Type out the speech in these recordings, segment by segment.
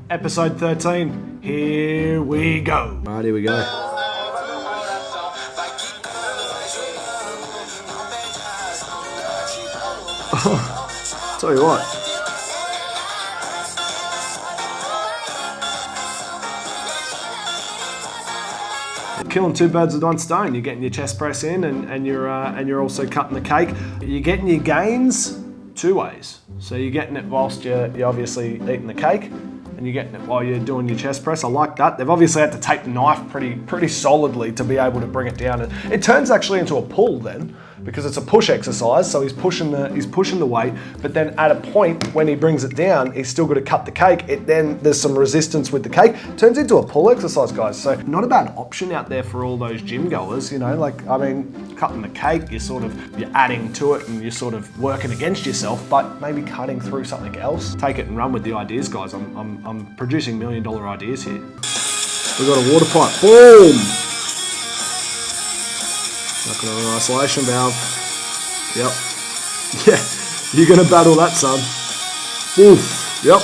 Episode 13. Here we go. Alright, here we go. Tell you what. Killing two birds with one stone. You're getting your chest press in, and you're also cutting the cake. You're getting your gains two ways. So you're getting it whilst you're obviously eating the cake, and you're getting it while you're doing your chest press. I like that. They've obviously had to take the knife pretty solidly to be able to bring it down. It turns actually into a pull then, because it's a push exercise. So he's pushing the weight, but then at a point when he brings it down, he's still got to cut the cake. Then there's some resistance with the cake. It turns into a pull exercise, guys. So not a bad option out there for all those gym goers. You know, like, I mean, cutting the cake, you're adding to it and you're sort of working against yourself, but maybe cutting through something else. Take it and run with the ideas, guys. I'm producing $1 million ideas here. We've got a water pipe. Boom! Knocking on an isolation valve. Yep. Yeah, you're gonna battle that, son. Oof. Yep.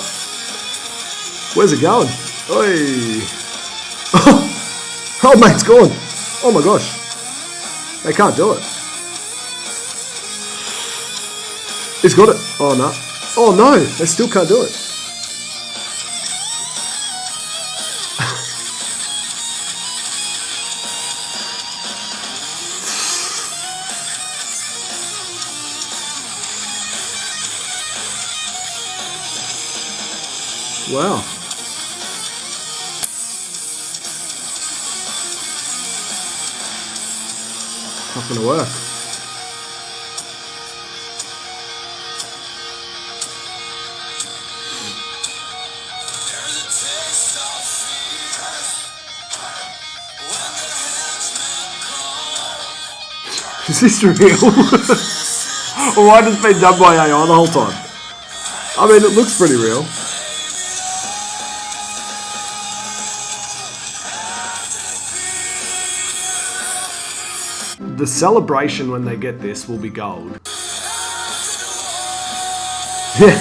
Where's it going? Oi. Oh, mate's gone. Oh my gosh. They can't do it. He's got it. Oh no. Oh no, they still can't do it. Wow. Not gonna work. Is this real? Or why has it been done by AI the whole time? I mean, it looks pretty real. The celebration when they get this will be gold. Yeah,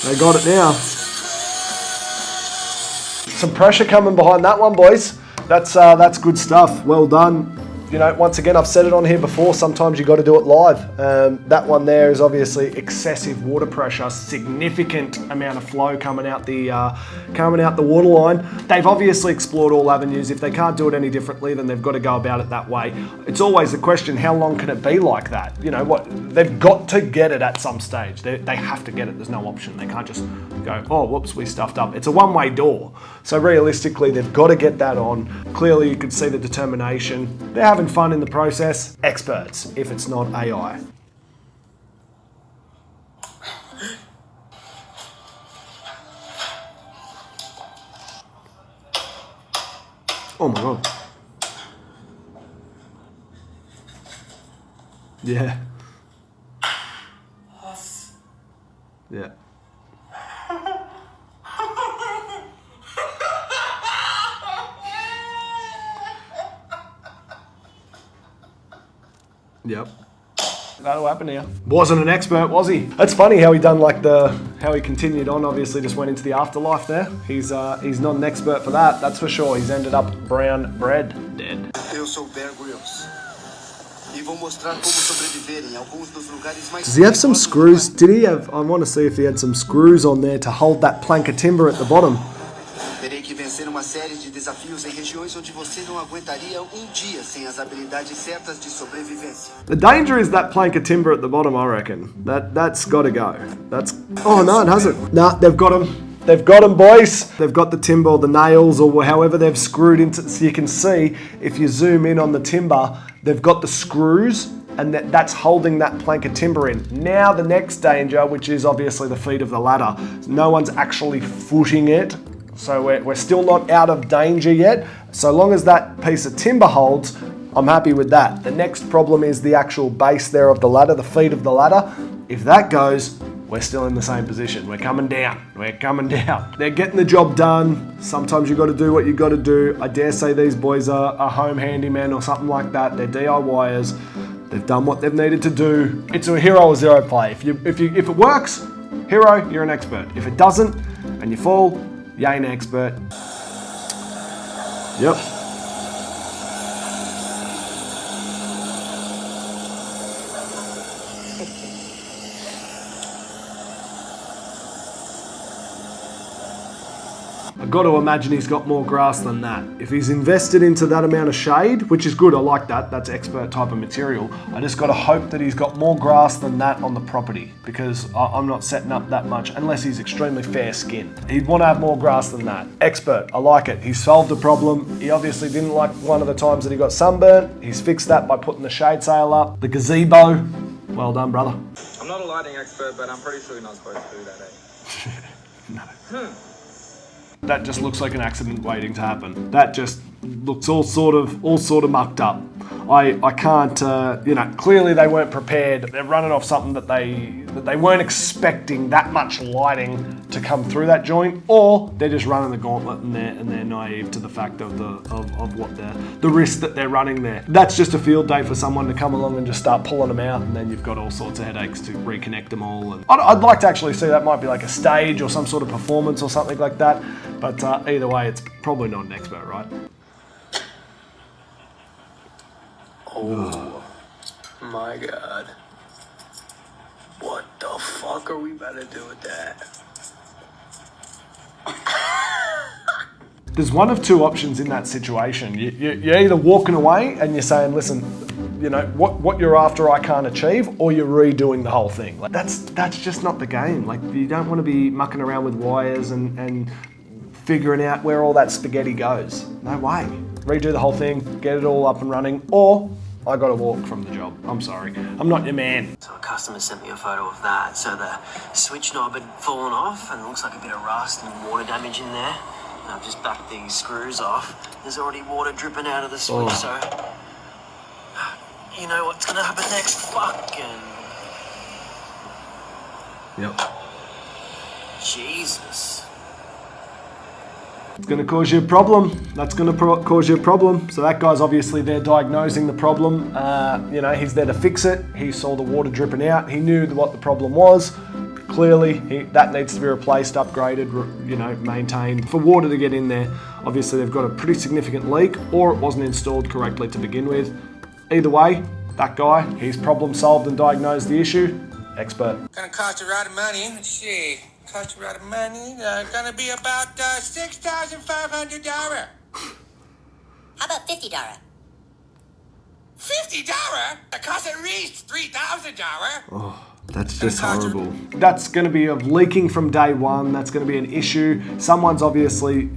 they got it now. Some pressure coming behind that one, boys. That's good stuff. Well done. You know, once again, I've said it on here before, sometimes you got to do it live. That one there is obviously excessive water pressure, significant amount of flow coming out the water line. They've obviously explored all avenues. If they can't do it any differently, then they've got to go about it that way. It's always the question, how long can it be like that? You know what? They've got to get it at some stage. They have to get it. There's no option. They can't just go, oh, whoops, we stuffed up. It's a one-way door. So realistically, they've got to get that on. Clearly, you could see the determination. They're having fun in the process. Experts, if it's not AI. Oh my god. Yeah. Yeah. Yep. That'll happen here. Wasn't an expert, was he? That's funny how he done how he continued on, obviously just went into the afterlife there. He's not an expert for that, that's for sure. He's ended up brown bread dead. Does he have some screws? Did he have, I want to see if he had some screws on there to hold that plank of timber at the bottom. Terei que vencer uma série de desafios em regiões onde você não aguentaria dia sem as habilidades certas de sobrevivência. The danger is that plank of timber at the bottom, I reckon. That's got to go. Oh no, it hasn't. Nah, they've got him. They've got them, boys. They've got the timber, or the nails, or however they've screwed into. So you can see, if you zoom in on the timber, they've got the screws, and that's holding that plank of timber in. Now the next danger, which is obviously the feet of the ladder. No one's actually footing it. So we're still not out of danger yet. So long as that piece of timber holds, I'm happy with that. The next problem is the actual base there of the ladder, the feet of the ladder. If that goes, we're still in the same position. We're coming down. We're coming down. They're getting the job done. Sometimes you got to do what you got to do. I dare say these boys are a home handyman or something like that. They're DIYers. They've done what they've needed to do. It's a hero or zero play. If it works, hero, you're an expert. If it doesn't, and you fall, you ain't an expert. Yep. I've got to imagine he's got more grass than that. If he's invested into that amount of shade, which is good, I like that, that's expert type of material, I just got to hope that he's got more grass than that on the property, because I'm not setting up that much unless he's extremely fair skinned. He'd want to have more grass than that. Expert, I like it. He's solved the problem. He obviously didn't like one of the times that he got sunburnt. He's fixed that by putting the shade sail up. The gazebo, well done, brother. I'm not a lighting expert, but I'm pretty sure you're not supposed to do that, eh? No. That just looks like an accident waiting to happen. That just looks all sort of mucked up. I can't, clearly they weren't prepared. They're running off something that they weren't expecting that much lighting to come through that joint, or they're just running the gauntlet and they're naive to the fact of what the risk that they're running there. That's just a field day for someone to come along and just start pulling them out, and then you've got all sorts of headaches to reconnect them all. And I'd like to actually see that might be like a stage or some sort of performance or something like that. But either way, it's probably not an expert, right? Oh my god. What the fuck are we about to do with that? There's one of two options in that situation. You're either walking away and you're saying, listen, what you're after I can't achieve, or you're redoing the whole thing. Like that's just not the game. Like, you don't want to be mucking around with wires and figuring out where all that spaghetti goes. No way. Redo the whole thing, get it all up and running, or I gotta walk from the job. I'm sorry. I'm not your man. So a customer sent me a photo of that. So the switch knob had fallen off and it looks like a bit of rust and water damage in there. And I've just backed these screws off. There's already water dripping out of the switch, so you know what's gonna happen next? Fucking Yep. Jesus. It's going to cause you a problem. That's going to cause you a problem. So that guy's obviously there diagnosing the problem. He's there to fix it. He saw the water dripping out. He knew what the problem was. Clearly, that needs to be replaced, upgraded, maintained. For water to get in there, obviously they've got a pretty significant leak, or it wasn't installed correctly to begin with. Either way, that guy, he's problem solved and diagnosed the issue. Expert. Gonna cost a lot of money. Let's see. Cost a lot of money. Gonna be about $6,500. How about $50? $50? That costs at least $3,000. Oh, that's just horrible. That's going to be leaking from day one. That's going to be an issue. Someone's obviously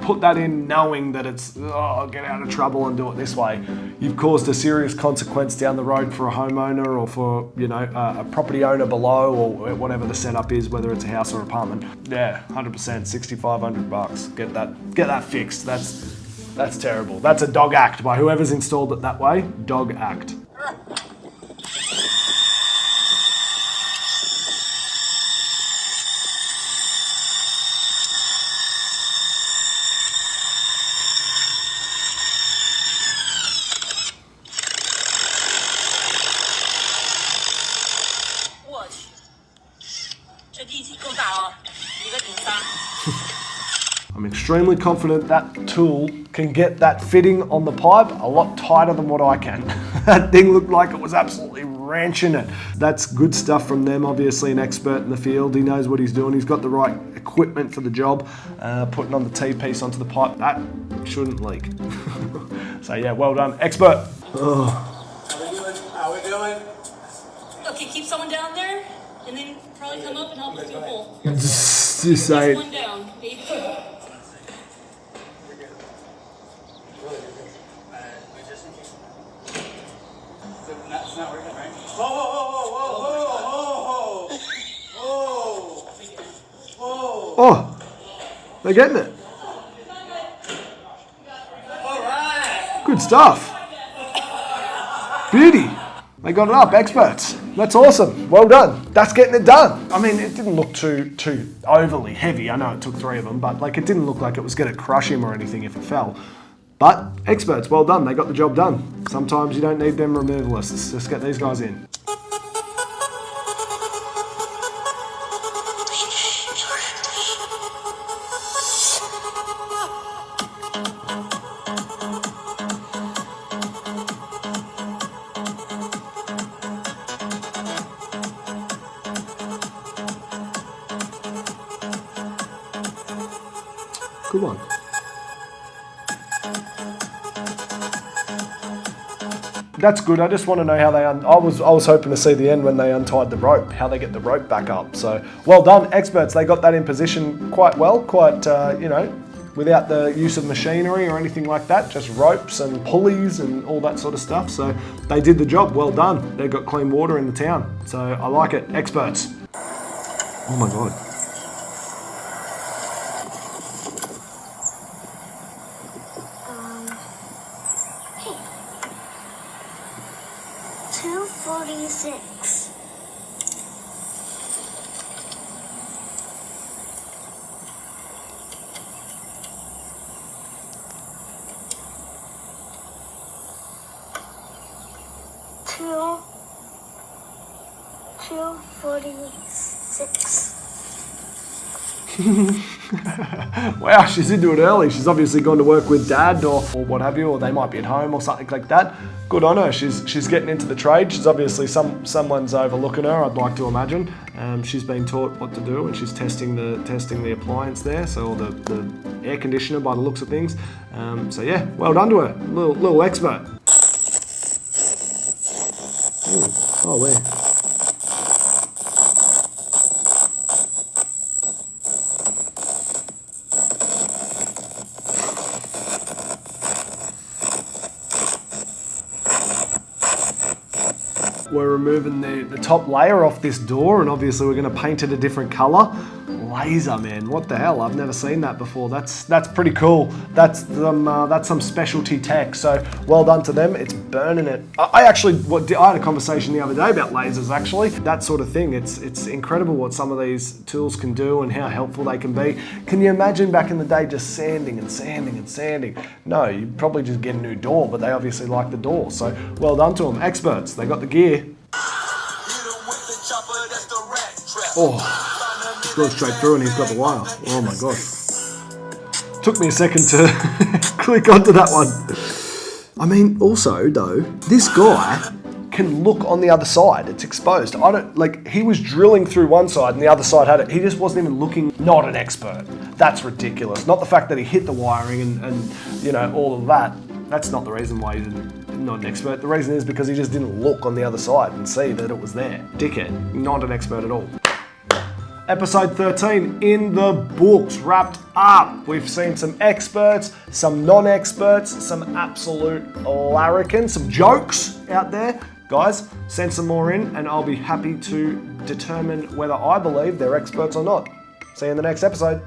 put that in knowing that it's, get out of trouble and do it this way. You've caused a serious consequence down the road for a homeowner or for, a property owner below, or whatever the setup is, whether it's a house or apartment. Yeah, 100%, $6,500. Get that fixed. That's terrible. That's a dog act by whoever's installed it that way. Dog act. I'm extremely confident that tool can get that fitting on the pipe a lot tighter than what I can. That thing looked like it was absolutely wrenching it. That's good stuff from them, obviously an expert in the field. He knows what he's doing. He's got the right equipment for the job. Putting on the T-piece onto the pipe, that shouldn't leak. So yeah, well done. Expert. How we doing? Okay, keep someone down there, and then probably come up and help with the pull. Just say One down. 82. That's not working, right? Whoa! Oh, they're getting it. All right. Good stuff. Beauty. They got it up, experts. That's awesome. Well done. That's getting it done. I mean, it didn't look too overly heavy. I know it took 3 of them, but it didn't look like it was going to crush him or anything if it fell. But experts, well done. They got the job done. Sometimes you don't need them removalists. Just get these guys in. Good one. That's good. I just want to know how they. I was hoping to see the end when they untied the rope, how they get the rope back up. So well done, experts. They got that in position quite well, without the use of machinery or anything like that. Just ropes and pulleys and all that sort of stuff. So they did the job. Well done. They got clean water in the town. So I like it. Experts. Oh my god. Hey. 246. Two 246. Wow, she's into it early. She's obviously gone to work with dad or what have you, or they might be at home or something like that. Good on her. She's getting into the trade. She's obviously someone's overlooking her, I'd like to imagine. She's been taught what to do, and she's testing the appliance there, so the air conditioner by the looks of things. So yeah, well done to her. Little expert. Ooh. Oh, where? We're removing the top layer off this door, and obviously we're going to paint it a different colour. Laser, man, what the hell? I've never seen that before. That's pretty cool. That's some specialty tech. So well done to them. It's burning it. I had a conversation the other day about lasers. Actually, that sort of thing. It's incredible what some of these tools can do and how helpful they can be. Can you imagine back in the day just sanding and sanding and sanding? No, you'd probably just get a new door, but they obviously like the door. So well done to them, experts. They got the gear. Oh. He's gone straight through and he's got the wire. Oh my gosh. Took me a second to click onto that one. I mean, also though, this guy can look on the other side. It's exposed. He was drilling through one side and the other side had it. He just wasn't even looking. Not an expert. That's ridiculous. Not the fact that he hit the wiring and all of that. That's not the reason why he's not an expert. The reason is because he just didn't look on the other side and see that it was there. Dickhead. Not an expert at all. Episode 13 in the books, wrapped up. We've seen some experts, some non-experts, some absolute larrikins, some jokes out there. Guys, send some more in and I'll be happy to determine whether I believe they're experts or not. See you in the next episode.